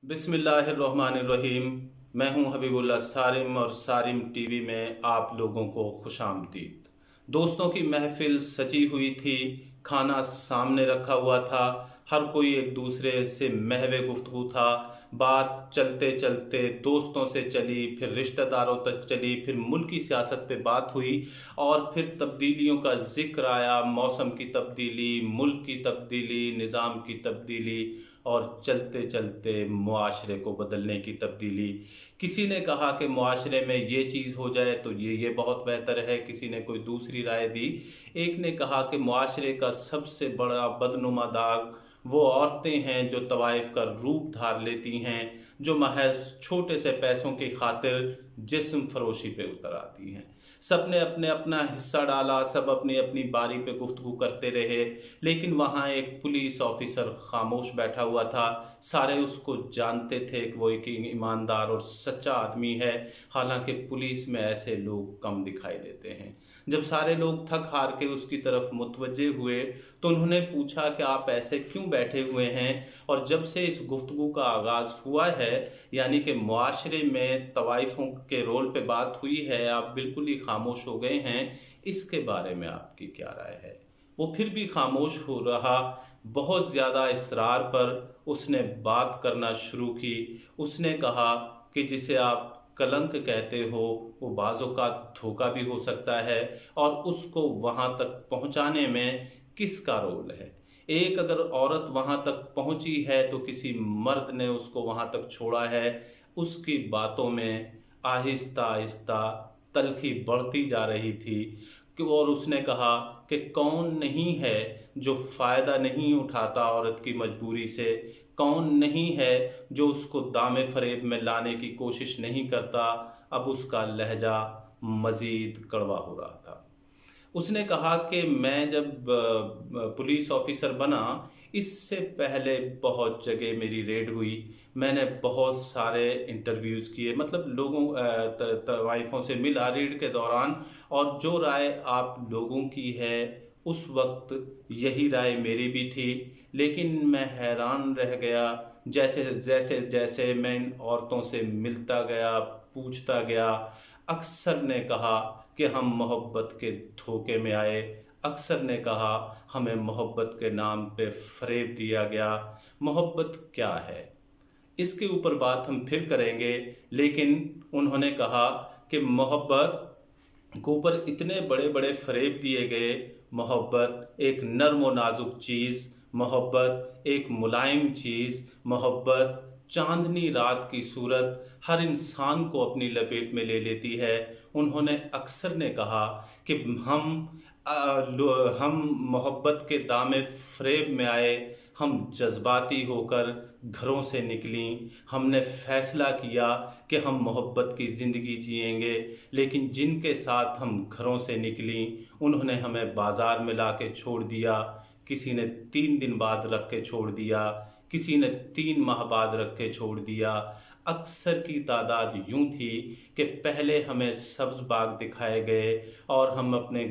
बिस्मिल्लाहिर्रहमानिर्रहीम। मैं हूं हबीबुल्लाह सारिम और सारिम टीवी में आप लोगों को खुशामदीद। दोस्तों की महफिल सजी हुई थी, खाना सामने रखा हुआ था, हर कोई एक दूसरे से महवे गुफ्तगू था। बात चलते चलते दोस्तों से चली, फिर रिश्तेदारों तक चली, फिर मुल्की सियासत पे बात हुई और फिर तब्दीलियों का जिक्र आया। मौसम की तब्दीली, मुल्क की तब्दीली, निज़ाम की तब्दीली और चलते चलते मुआशरे को बदलने की तब्दीली। किसी ने कहा कि मुआशरे में ये चीज़ हो जाए तो ये बहुत बेहतर है, किसी ने कोई दूसरी राय दी। एक ने कहा कि मुआशरे का सबसे बड़ा बदनुमा दाग वो औरतें हैं जो तवाइफ का रूप धार लेती हैं, जो महज छोटे से पैसों की खातिर जिस्म फरोशी पे उतर आती हैं। सब ने अपने अपना हिस्सा डाला, सब अपनी अपनी बारी पे गुफ्तगू करते रहे, लेकिन वहाँ एक पुलिस ऑफिसर खामोश बैठा हुआ था। सारे उसको जानते थे कि वो एक ईमानदार और सच्चा आदमी है, हालांकि पुलिस में ऐसे लोग कम दिखाई देते हैं। जब सारे लोग थक हार के उसकी तरफ मुतवज्जे हुए तो उन्होंने पूछा कि आप ऐसे क्यों बैठे हुए हैं, और जब से इस गुफ्तगू का आगाज़ हुआ है, यानी कि मुआशरे में तवाइफों के रोल पे बात हुई है, आप बिल्कुल ही खामोश हो गए हैं, इसके बारे में आपकी क्या राय है। वो फिर भी खामोश हो रहा। बहुत ज़्यादा इसरार पर उसने बात करना शुरू की। उसने कहा कि जिसे आप कलंक कहते हो वो बाज़ों का धोखा भी हो सकता है, और उसको वहाँ तक पहुँचाने में किसका रोल है। एक अगर औरत वहाँ तक पहुँची है तो किसी मर्द ने उसको वहाँ तक छोड़ा है। उसकी बातों में आहिस्ता आहिस्ता तलखी बढ़ती जा रही थी और उसने कहा कि कौन नहीं है जो फ़ायदा नहीं उठाता औरत की मजबूरी से, कौन नहीं है जो उसको दामे फ़रेब में लाने की कोशिश नहीं करता। अब उसका लहजा मज़ीद कड़वा हो रहा था। उसने कहा कि मैं जब पुलिस ऑफिसर बना, इससे पहले बहुत जगह मेरी रेड हुई, मैंने बहुत सारे इंटरव्यूज़ किए, मतलब लोगों तवाइफों से मिला रेड के दौरान, और जो राय आप लोगों की है उस वक्त यही राय मेरी भी थी। लेकिन मैं हैरान रह गया, जैसे जैसे जैसे मैं इन औरतों से मिलता गया, पूछता गया, अक्सर ने कहा कि हम मोहब्बत के धोखे में आए, अक्सर ने कहा हमें मोहब्बत के नाम पे फ़रेब दिया गया। मोहब्बत क्या है, इसके ऊपर बात हम फिर करेंगे, लेकिन उन्होंने कहा कि मोहब्बत के ऊपर इतने बड़े बड़े फ़रेब दिए गए। मोहब्बत एक नर्म व नाजुक चीज़, मोहब्बत एक मुलायम चीज़, मोहब्बत चांदनी रात की सूरत हर इंसान को अपनी लपेट में ले लेती है। उन्होंने अक्सर ने कहा कि हम मोहब्बत के दामे फ़रेब में आए, हम जज्बाती होकर घरों से निकली, हमने फ़ैसला किया कि हम मोहब्बत की ज़िंदगी जिएंगे, लेकिन जिनके साथ हम घरों से निकली उन्होंने हमें बाज़ार में ला के छोड़ दिया। किसी ने 3 दिन बाद रख के छोड़ दिया, किसी ने 3 माह बाद रख के छोड़ दिया। अक्सर की तादाद यूं थी कि पहले हमें सब्ज़ बाग दिखाए गए और हम अपने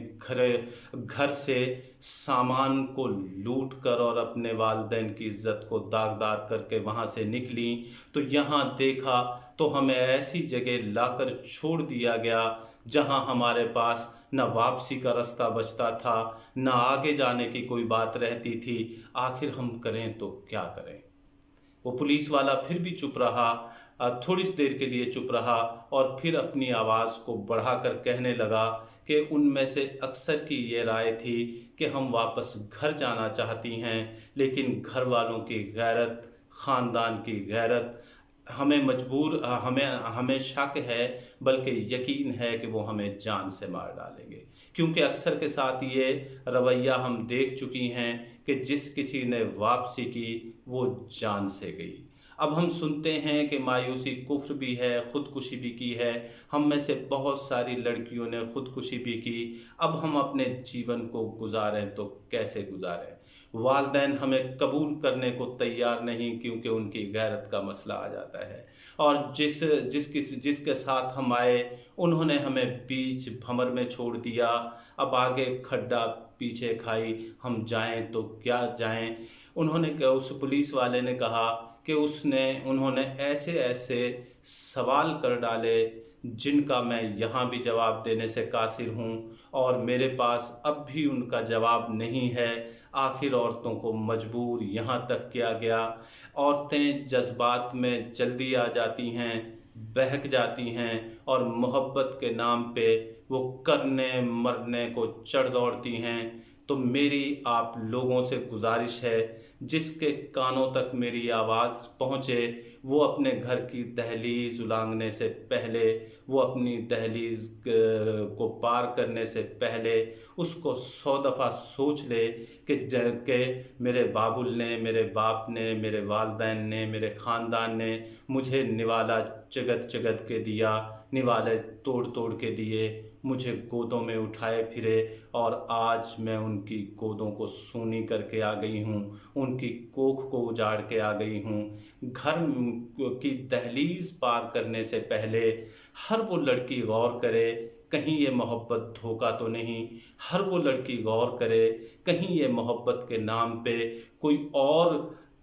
घर से सामान को लूट कर और अपने वालिदैन की इज़्ज़त को दागदार करके वहाँ से निकली, तो यहाँ देखा तो हमें ऐसी जगह लाकर छोड़ दिया गया जहाँ हमारे पास न वापसी का रास्ता बचता था, न आगे जाने की कोई बात रहती थी। आखिर हम करें तो क्या करें। वो पुलिस वाला फिर भी चुप रहा, थोड़ी सी देर के लिए चुप रहा और फिर अपनी आवाज़ को बढ़ाकर कहने लगा कि उनमें से अक्सर की ये राय थी कि हम वापस घर जाना चाहती हैं, लेकिन घर वालों की गैरत, ख़ानदान की गैरत हमें हमें शक है, बल्कि यकीन है कि वो हमें जान से मार डालेंगे, क्योंकि अक्सर के साथ ये रवैया हम देख चुकी हैं कि जिस किसी ने वापसी की वो जान से गई। अब हम सुनते हैं कि मायूसी कुफ्र भी है, ख़ुदकुशी भी की है। हम में से बहुत सारी लड़कियों ने ख़ुदकुशी भी की। अब हम अपने जीवन को गुजारें तो कैसे गुजारें। वालिदैन हमें कबूल करने को तैयार नहीं, क्योंकि उनकी गैरत का मसला आ जाता है, और जिसके साथ हम आए उन्होंने हमें बीच भंवर में छोड़ दिया। अब आगे खड्डा पीछे खाई, हम जाएं तो क्या जाएं। उस पुलिस वाले ने कहा کہ उन्होंने ऐसे ऐसे सवाल कर डाले जिनका मैं यहाँ भी जवाब देने से कासिर हूँ और मेरे पास अब भी उनका जवाब नहीं है। आखिर औरतों को मजबूर यहाँ तक किया गया। औरतें जज्बात में जल्दी आ जाती हैं, बहक जाती हैं और मोहब्बत के नाम पे वो करने मरने को चढ़ दौड़ती हैं। तो मेरी आप लोगों से गुजारिश है, जिसके कानों तक मेरी आवाज़ पहुँचे वो अपने घर की दहलीज उलांघने से पहले, वो अपनी दहलीज को पार करने से पहले उसको 100 दफ़ा सोच ले कि मेरे बाबुल ने, मेरे बाप ने, मेरे वालिदैन ने, मेरे ख़ानदान ने मुझे निवाला चगत चगत के दिया, निवाले तोड़ तोड़ के दिए, मुझे गोदों में उठाए फिरे और आज मैं उनकी गोदों को सूनी करके आ गई हूँ, उनकी कोख को उजाड़ के आ गई हूँ। घर की दहलीज पार करने से पहले हर वो लड़की गौर करे कहीं ये मोहब्बत धोखा तो नहीं। हर वो लड़की गौर करे कहीं ये मोहब्बत के नाम पे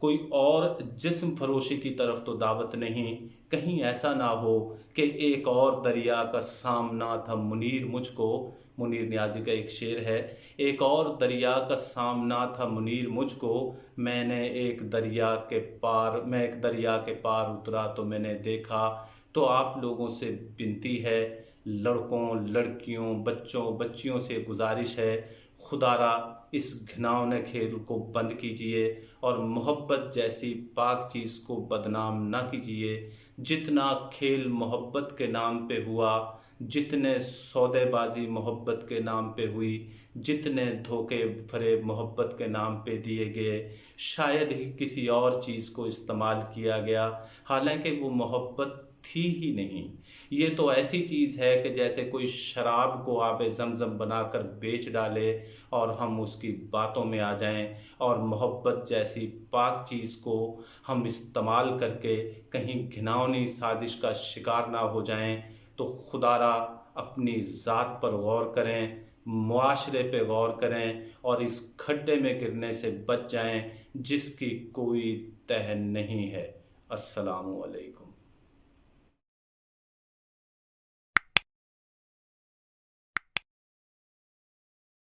कोई और जिस्म फरोशी की तरफ तो दावत नहीं। कहीं ऐसा ना हो कि एक और दरिया का सामना था मुनीर मुझको, मुनीर नियाज़ी का एक शेर है, एक और दरिया का सामना था मुनीर मुझको, मैं एक दरिया के पार उतरा तो मैंने देखा। तो आप लोगों से विनती है, लड़कों लड़कियों बच्चों बच्चियों से गुजारिश है, खुदारा इस घिनौने खेल को बंद कीजिए और मोहब्बत जैसी पाक चीज़ को बदनाम ना कीजिए। जितना खेल मोहब्बत के नाम पे हुआ, जितने सौदेबाजी मोहब्बत के नाम पे हुई, जितने धोखे फरेब मोहब्बत के नाम पे दिए गए, शायद ही किसी और चीज़ को इस्तेमाल किया गया, हालांकि वो मोहब्बत थी ही नहीं। ये तो ऐसी चीज़ है कि जैसे कोई शराब को आबे ज़मज़म बनाकर बेच डाले और हम उसकी बातों में आ जाएं और मोहब्बत जैसी पाक चीज़ को हम इस्तेमाल करके कहीं घिनौनी साजिश का शिकार ना हो जाएं। तो खुदारा अपनी ज़ात पर गौर करें, मुआशरे पे गौर करें और इस खड्डे में गिरने से बच जाएं जिसकी कोई तह नहीं है। अस्सलामु अलैकुम।